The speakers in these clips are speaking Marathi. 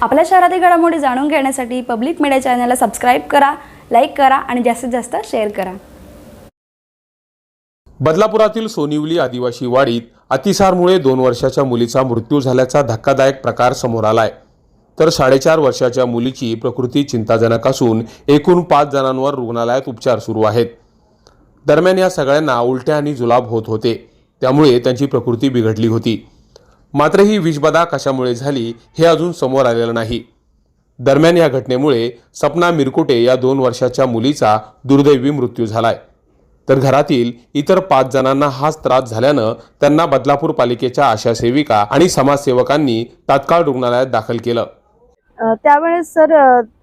आपल्या शहरातील घडामोडी जाणून घेण्यासाठी पब्लिक मीडिया चॅनलला सबस्क्राइब करा, लाईक करा आणि जास्तीत जास्त शेअर करा। बदलापुरातील सोनिवली आदिवासी वाडीत अतिसारमुळे 2 वर्षाच्या मुलीचा मृत्यू झाल्याचा धक्कादायक प्रकार समोर आलाय। तर 4.5 वर्षाच्या मुलीची प्रकृती चिंताजनक असून एकूण 5 जणांवर रुग्णालयात उपचार सुरू आहेत। दरम्यान या सगळ्यांना उलट्या आणि जुलाब होत होते, त्यामुळे त्यांची प्रकृती बिघडली होती। मात्र ही विषबाधा कशामुळे झाली हे अजून समोर आलेलं नाही। दरम्यान या घटनेमुळे सपना मिरकुटे या 2 वर्षाच्या मुलीचा दुर्दैवी मृत्यू झालाय। तर घरातील इतर 5 जणांना हाच त्रास झाल्यानं त्यांना बदलापूर पालिकेच्या आशा सेविका आणि समाजसेवकांनी तात्काळ रुग्णालयात दाखल केलं। त्यावेळेस सर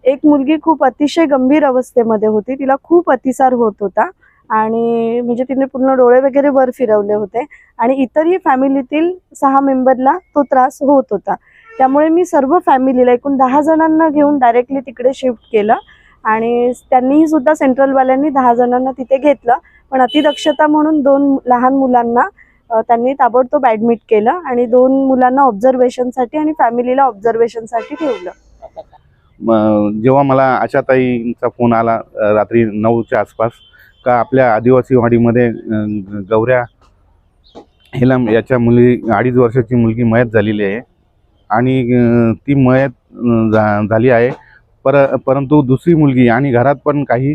एक मुलगी खूप अतिशय गंभीर अवस्थेमध्ये होती। तिला खूप अतिसार होत होता आणि म्हणजे तिने पूर्ण डोळे वगैरे वर फिरवले होते आणि इतरही फॅमिलीतील 6 मेंबरला तो त्रास होत होता। त्यामुळे मी सर्व फॅमिलीला एकूण 10 जणांना घेऊन डायरेक्टली तिकडे शिफ्ट केलं आणि त्यांनीही सुद्धा सेंट्रलवाल्यांनी 10 जणांना तिथे घेतलं, पण अतिदक्षता म्हणून 2 लहान मुलांना त्यांनी ताबडतोब ॲडमिट केलं आणि 2 मुलांना ऑब्झर्वेशनसाठी आणि फॅमिलीला ऑब्झर्वेशनसाठी ठेवलं। जेव्हा मला आशाताईंचा फोन आला रात्री 9च्या आसपास का आपल्या आदिवासी वाडीमध्ये गौऱ्या हेलम याच्या मुली 2.5 वर्षाची मुलगी मयत झालेली आहे आणि ती मयत झाली आहे, परंतु दुसरी मुलगी आणि घरात पण काही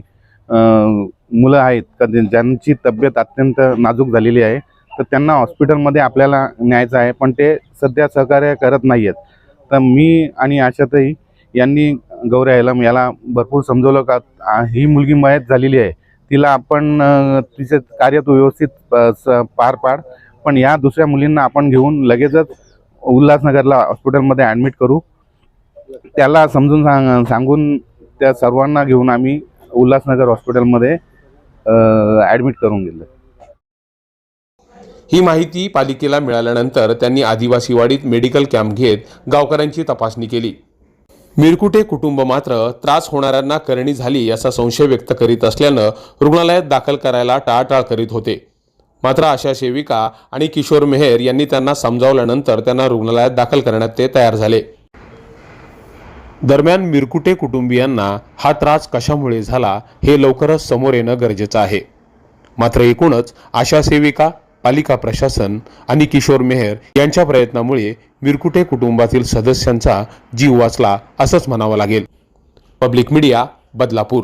मुलं आहेत का ज्यांची तब्येत अत्यंत नाजूक झालेली आहे, तर त्यांना हॉस्पिटलमध्ये आपल्याला न्यायचं आहे, पण ते सध्या सहकार्य करत नाही आहेत। तर मी आणि आशाताई यांनी गौऱ्या हेलम याला भरपूर समजवलं का ही मुलगी मयत झालेली आहे, तिला आपण तिचे कार्य तो व्यवस्थित पार पाड, पण या दुसऱ्या मुलींना आपण घेऊन लगेचच उल्हासनगरला हॉस्पिटलमध्ये ॲडमिट करू। त्याला समजून सांगून त्या सर्वांना घेऊन आम्ही उल्हासनगर हॉस्पिटलमध्ये ॲडमिट करून गेलं। ही माहिती पालिकेला मिळाल्यानंतर त्यांनी आदिवासी वाडीत मेडिकल कॅम्प घेत गावकऱ्यांची तपासणी केली। मिरकुटे कुटुंब मात्र त्रास होणाऱ्यांना करणी झाली असा संशय व्यक्त करीत असल्यानं रुग्णालयात दाखल करायला टाळाटाळ करीत होते। मात्र आशा सेविका आणि किशोर मेहर यांनी त्यांना समजावल्यानंतर त्यांना रुग्णालयात दाखल करण्यात ते तयार झाले। दरम्यान मिरकुटे कुटुंबियांना हा त्रास कशामुळे झाला हे लवकरच समोर येणं गरजेचं आहे। मात्र एकूणच आशा सेविका, पालिका प्रशासन आणि किशोर मेहर यांच्या प्रयत्नामुळे मिरकुटे कुटुंबातील सदस्यांचा जीव वाचला असंच म्हणावं लागेल। Public media, Badlapur.